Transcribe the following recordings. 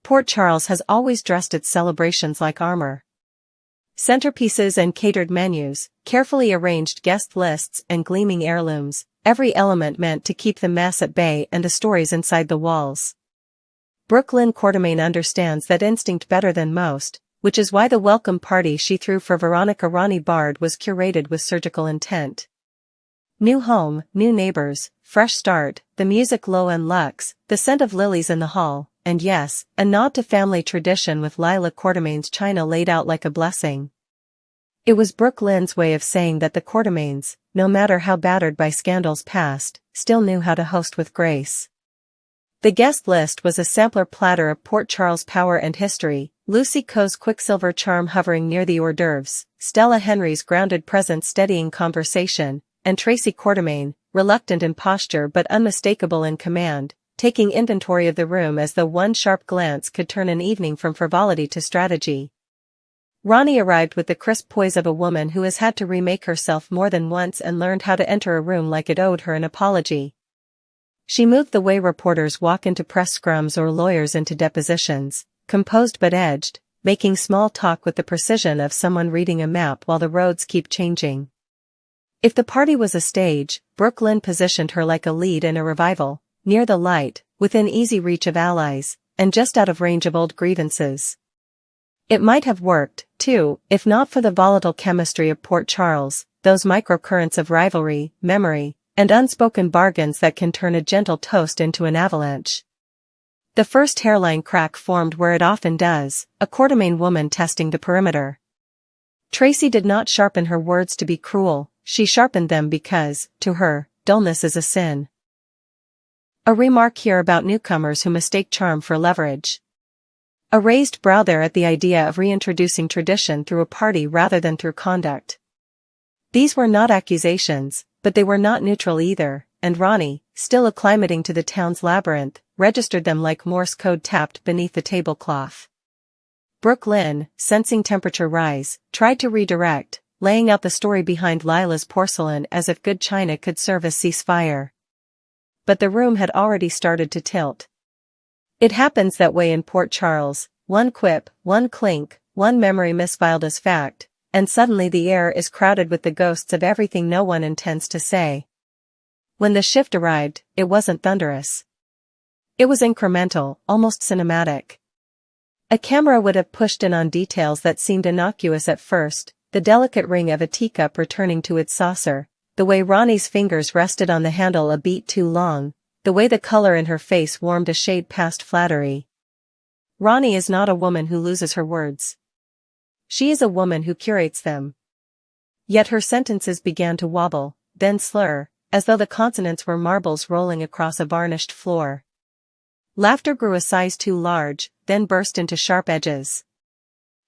Port Charles has always dressed its celebrations like armor. Centerpieces and catered menus, carefully arranged guest lists and gleaming heirlooms, every element meant to keep the mess at bay and the stories inside the walls. Brooklyn Quartermain understands that instinct better than most, which is why the welcome party she threw for Veronica Ronnie Bard was curated with surgical intent. New home, new neighbors, fresh start, the music low and luxe, the scent of lilies in the hall, and yes, a nod to family tradition with Lila Quartermain's china laid out like a blessing. It was Brooklyn's way of saying that the Quartermains, no matter how battered by scandals past, still knew how to host with grace. The guest list was a sampler platter of Port Charles power and history, Lucy Coe's quicksilver charm hovering near the hors d'oeuvres, Stella Henry's grounded presence steadying conversation, and Tracy Quartermain, reluctant in posture but unmistakable in command, taking inventory of the room as though one sharp glance could turn an evening from frivolity to strategy. Ronnie arrived with the crisp poise of a woman who has had to remake herself more than once and learned how to enter a room like it owed her an apology. She moved the way reporters walk into press scrums or lawyers into depositions, composed but edged, making small talk with the precision of someone reading a map while the roads keep changing. If the party was a stage, Brooklyn positioned her like a lead in a revival, near the light, within easy reach of allies, and just out of range of old grievances. It might have worked, too, if not for the volatile chemistry of Port Charles, those microcurrents of rivalry, memory, and unspoken bargains that can turn a gentle toast into an avalanche. The first hairline crack formed where it often does, a Quartermain woman testing the perimeter. Tracy did not sharpen her words to be cruel, she sharpened them because, to her, dullness is a sin. A remark here about newcomers who mistake charm for leverage. A raised brow there at the idea of reintroducing tradition through a party rather than through conduct. These were not accusations, but they were not neutral either, and Ronnie, still acclimating to the town's labyrinth, registered them like Morse code tapped beneath the tablecloth. Brooklyn, sensing temperature rise, tried to redirect, laying out the story behind Lila's porcelain as if good china could serve as ceasefire. But the room had already started to tilt. It happens that way in Port Charles, one quip, one clink, one memory misfiled as fact, and suddenly the air is crowded with the ghosts of everything no one intends to say. When the shift arrived, it wasn't thunderous. It was incremental, almost cinematic. A camera would have pushed in on details that seemed innocuous at first, the delicate ring of a teacup returning to its saucer, the way Ronnie's fingers rested on the handle a beat too long, the way the color in her face warmed a shade past flattery. Ronnie is not a woman who loses her words. She is a woman who curates them. Yet her sentences began to wobble, then slur, as though the consonants were marbles rolling across a varnished floor. Laughter grew a size too large, then burst into sharp edges.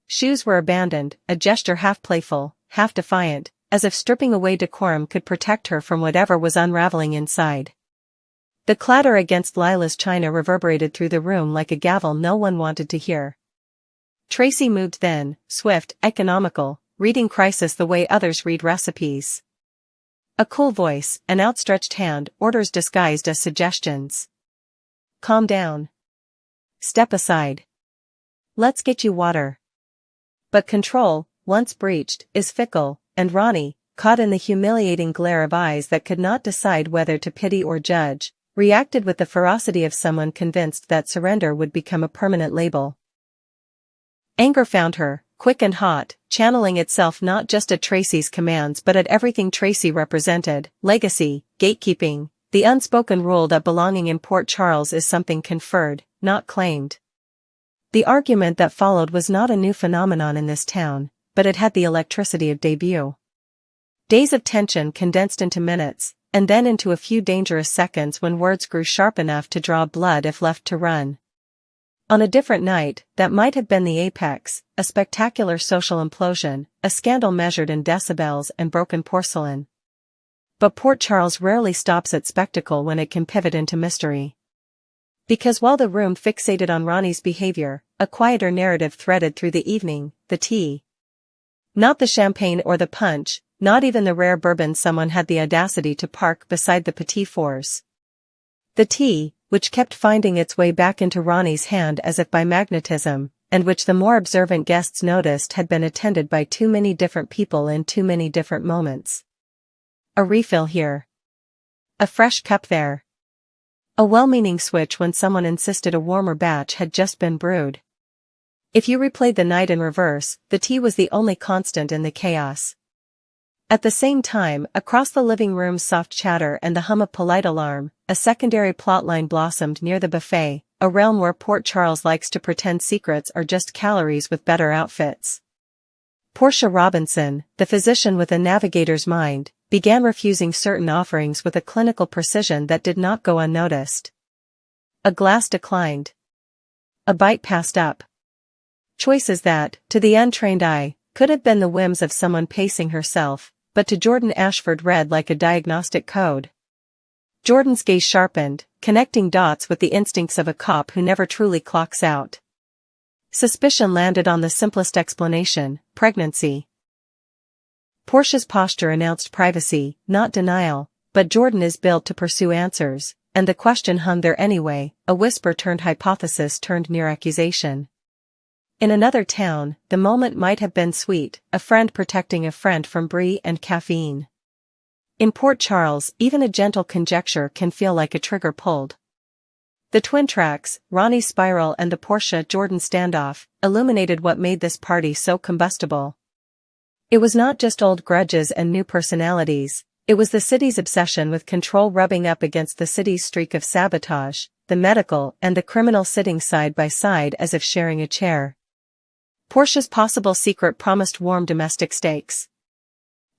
Shoes were abandoned, a gesture half playful, half defiant, as if stripping away decorum could protect her from whatever was unraveling inside. The clatter against Lila's china reverberated through the room like a gavel no one wanted to hear. Tracy moved then, swift, economical, reading crisis the way others read recipes. A cool voice, an outstretched hand, orders disguised as suggestions. Calm down. Step aside. Let's get you water. But control, once breached, is fickle, and Ronnie, caught in the humiliating glare of eyes that could not decide whether to pity or judge, reacted with the ferocity of someone convinced that surrender would become a permanent label. Anger found her, quick and hot, channeling itself not just at Tracy's commands but at everything Tracy represented, legacy, gatekeeping, the unspoken rule that belonging in Port Charles is something conferred, not claimed. The argument that followed was not a new phenomenon in this town, but it had the electricity of debut. Days of tension condensed into minutes, and then into a few dangerous seconds when words grew sharp enough to draw blood if left to run. On a different night, that might have been the apex, a spectacular social implosion, a scandal measured in decibels and broken porcelain. But Port Charles rarely stops at spectacle when it can pivot into mystery. Because while the room fixated on Ronnie's behavior, a quieter narrative threaded through the evening, the tea. Not the champagne or the punch, not even the rare bourbon someone had the audacity to park beside the Petit Fours. The tea, which kept finding its way back into Ronnie's hand as if by magnetism, and which the more observant guests noticed had been attended by too many different people in too many different moments. A refill here. A fresh cup there. A well-meaning switch when someone insisted a warmer batch had just been brewed. If you replayed the night in reverse, the tea was the only constant in the chaos. At the same time, across the living room's soft chatter and the hum of polite alarm, a secondary plotline blossomed near the buffet, a realm where Port Charles likes to pretend secrets are just calories with better outfits. Portia Robinson, the physician with a navigator's mind, began refusing certain offerings with a clinical precision that did not go unnoticed. A glass declined. A bite passed up. Choices that, to the untrained eye, could have been the whims of someone pacing herself, but to Jordan Ashford read like a diagnostic code. Jordan's gaze sharpened, connecting dots with the instincts of a cop who never truly clocks out. Suspicion landed on the simplest explanation: pregnancy. Portia's posture announced privacy, not denial, but Jordan is built to pursue answers, and the question hung there anyway, a whisper turned hypothesis turned near accusation. In another town, the moment might have been sweet, a friend protecting a friend from brie and caffeine. In Port Charles, even a gentle conjecture can feel like a trigger pulled. The twin tracks, Ronnie's spiral and the Portia-Jordan standoff, illuminated what made this party so combustible. It was not just old grudges and new personalities, it was the city's obsession with control rubbing up against the city's streak of sabotage, the medical and the criminal sitting side by side as if sharing a chair. Portia's possible secret promised warm domestic steaks.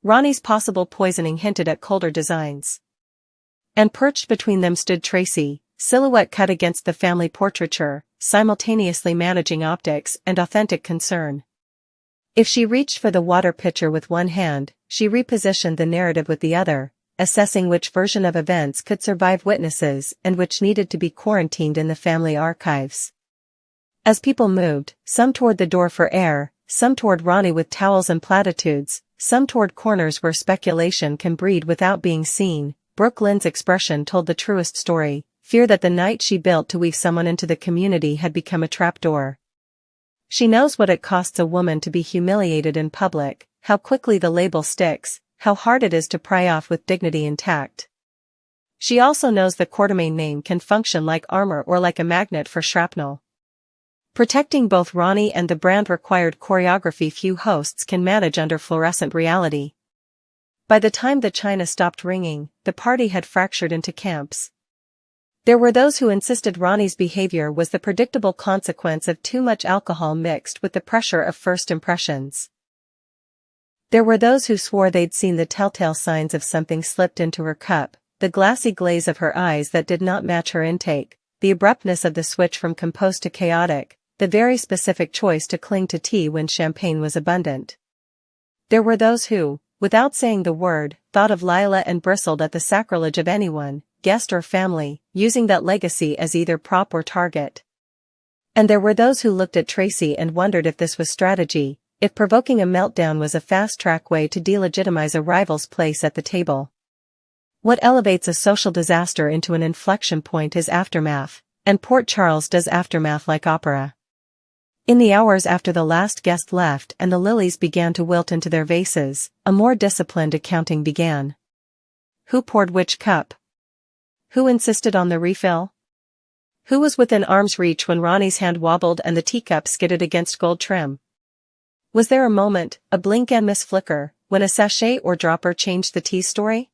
Ronnie's possible poisoning hinted at colder designs. And perched between them stood Tracy, silhouette cut against the family portraiture, simultaneously managing optics and authentic concern. If she reached for the water pitcher with one hand, she repositioned the narrative with the other, assessing which version of events could survive witnesses and which needed to be quarantined in the family archives. As people moved, some toward the door for air, some toward Ronnie with towels and platitudes, some toward corners where speculation can breed without being seen, Brooke Lynn's expression told the truest story: fear that the night she built to weave someone into the community had become a trapdoor. She knows what it costs a woman to be humiliated in public, how quickly the label sticks, how hard it is to pry off with dignity intact. She also knows the Quartermain name can function like armor or like a magnet for shrapnel. Protecting both Ronnie and the brand required choreography few hosts can manage under fluorescent reality. By the time the china stopped ringing, the party had fractured into camps. There were those who insisted Ronnie's behavior was the predictable consequence of too much alcohol mixed with the pressure of first impressions. There were those who swore they'd seen the telltale signs of something slipped into her cup, the glassy glaze of her eyes that did not match her intake, the abruptness of the switch from composed to chaotic, the very specific choice to cling to tea when champagne was abundant. There were those who, without saying the word, thought of Lila and bristled at the sacrilege of anyone, guest or family, using that legacy as either prop or target. And there were those who looked at Tracy and wondered if this was strategy, if provoking a meltdown was a fast-track way to delegitimize a rival's place at the table. What elevates a social disaster into an inflection point is aftermath, and Port Charles does aftermath like opera. In the hours after the last guest left and the lilies began to wilt into their vases, a more disciplined accounting began. Who poured which cup? Who insisted on the refill? Who was within arm's reach when Ronnie's hand wobbled and the teacup skidded against gold trim? Was there a moment, a blink and miss flicker, when a sachet or dropper changed the tea story?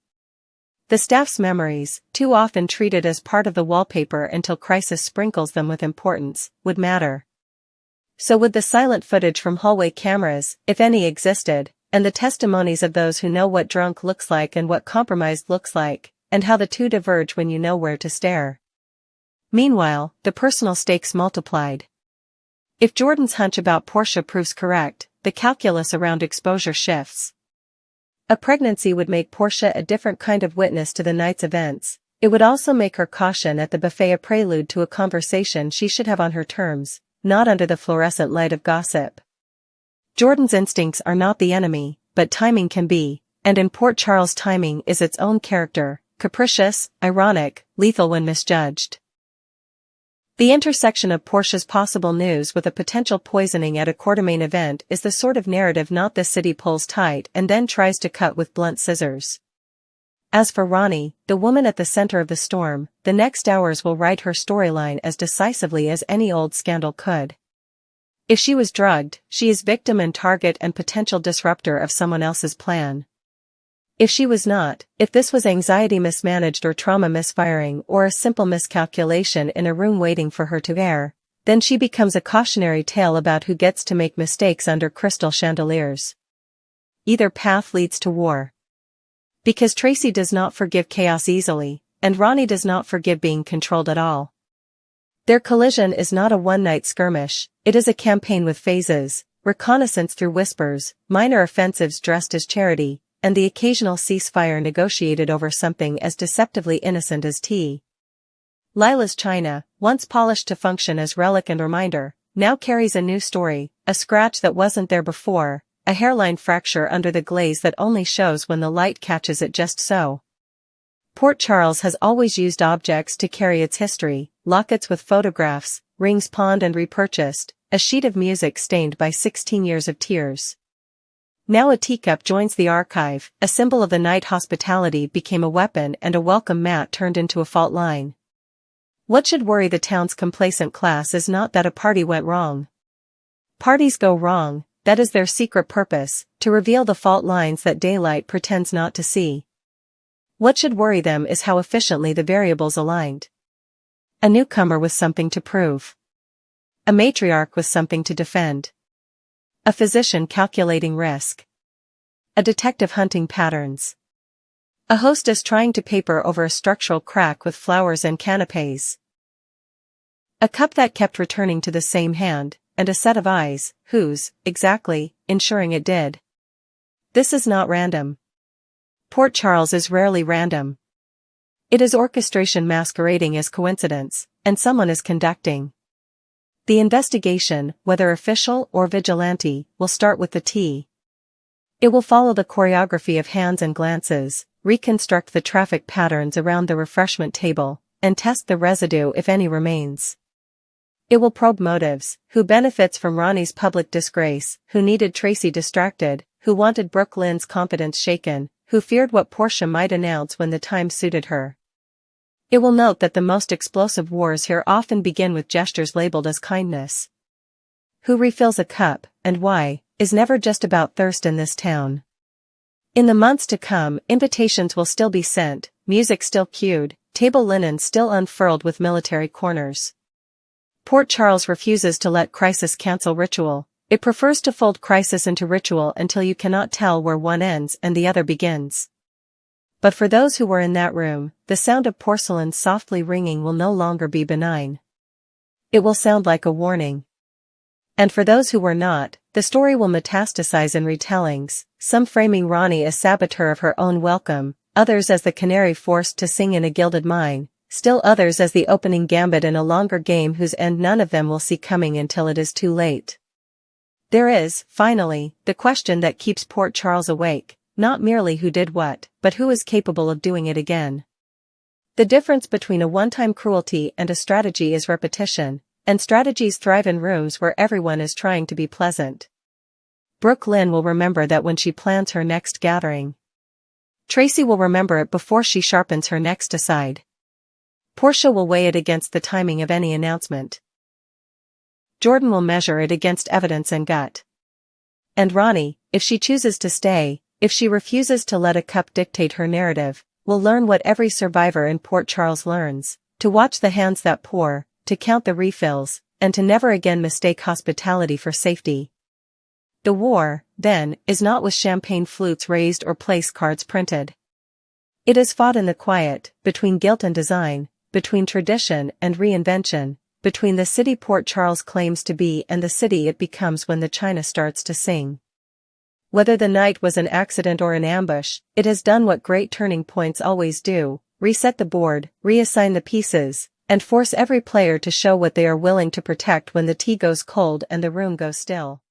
The staff's memories, too often treated as part of the wallpaper until crisis sprinkles them with importance, would matter. So would the silent footage from hallway cameras, if any existed, and the testimonies of those who know what drunk looks like and what compromised looks like, and how the two diverge when you know where to stare. Meanwhile, the personal stakes multiplied. If Jordan's hunch about Portia proves correct, the calculus around exposure shifts. A pregnancy would make Portia a different kind of witness to the night's events. It would also make her caution at the buffet a prelude to a conversation she should have on her terms, not under the fluorescent light of gossip. Jordan's instincts are not the enemy, but timing can be, and in Port Charles timing is its own character, capricious, ironic, lethal when misjudged. The intersection of Portia's possible news with a potential poisoning at a Quartermain event is the sort of narrative not the city pulls tight and then tries to cut with blunt scissors. As for Ronnie, the woman at the center of the storm, the next hours will write her storyline as decisively as any old scandal could. If she was drugged, she is victim and target and potential disruptor of someone else's plan. If she was not, if this was anxiety mismanaged or trauma misfiring or a simple miscalculation in a room waiting for her to air, then she becomes a cautionary tale about who gets to make mistakes under crystal chandeliers. Either path leads to war. Because Tracy does not forgive chaos easily, and Ronnie does not forgive being controlled at all. Their collision is not a one-night skirmish, it is a campaign with phases, reconnaissance through whispers, minor offensives dressed as charity, and the occasional ceasefire negotiated over something as deceptively innocent as tea. Lila's china, once polished to function as relic and reminder, now carries a new story, a scratch that wasn't there before, a hairline fracture under the glaze that only shows when the light catches it just so. Port Charles has always used objects to carry its history, lockets with photographs, rings pawned and repurchased, a sheet of music stained by 16 years of tears. Now a teacup joins the archive, a symbol of the night hospitality became a weapon and a welcome mat turned into a fault line. What should worry the town's complacent class is not that a party went wrong. Parties go wrong, that is their secret purpose, to reveal the fault lines that daylight pretends not to see. What should worry them is how efficiently the variables aligned. A newcomer with something to prove. A matriarch with something to defend. A physician calculating risk. A detective hunting patterns. A hostess trying to paper over a structural crack with flowers and canapes. A cup that kept returning to the same hand, and a set of eyes, whose, exactly, ensuring it did. This is not random. Port Charles is rarely random. It is orchestration masquerading as coincidence, and someone is conducting. The investigation, whether official or vigilante, will start with the tea. It will follow the choreography of hands and glances, reconstruct the traffic patterns around the refreshment table, and test the residue if any remains. It will probe motives, who benefits from Ronnie's public disgrace, who needed Tracy distracted, who wanted Brooke Lynn's confidence shaken, who feared what Portia might announce when the time suited her. It will note that the most explosive wars here often begin with gestures labeled as kindness. Who refills a cup, and why, is never just about thirst in this town. In the months to come, invitations will still be sent, music still cued, table linen still unfurled with military corners. Port Charles refuses to let crisis cancel ritual, it prefers to fold crisis into ritual until you cannot tell where one ends and the other begins. But for those who were in that room, the sound of porcelain softly ringing will no longer be benign. It will sound like a warning. And for those who were not, the story will metastasize in retellings, some framing Ronnie as saboteur of her own welcome, others as the canary forced to sing in a gilded mine, still others as the opening gambit in a longer game whose end none of them will see coming until it is too late. There is, finally, the question that keeps Port Charles awake. Not merely who did what, but who is capable of doing it again. The difference between a one-time cruelty and a strategy is repetition, and strategies thrive in rooms where everyone is trying to be pleasant. Brooke Lynn will remember that when she plans her next gathering. Tracy will remember it before she sharpens her next aside. Portia will weigh it against the timing of any announcement. Jordan will measure it against evidence and gut. And Ronnie, if she chooses to stay, if she refuses to let a cup dictate her narrative, will learn what every survivor in Port Charles learns, to watch the hands that pour, to count the refills, and to never again mistake hospitality for safety. The war, then, is not with champagne flutes raised or place cards printed. It is fought in the quiet, between guilt and design, between tradition and reinvention, between the city Port Charles claims to be and the city it becomes when the china starts to sing. Whether the night was an accident or an ambush, it has done what great turning points always do, reset the board, reassign the pieces, and force every player to show what they are willing to protect when the tea goes cold and the room goes still.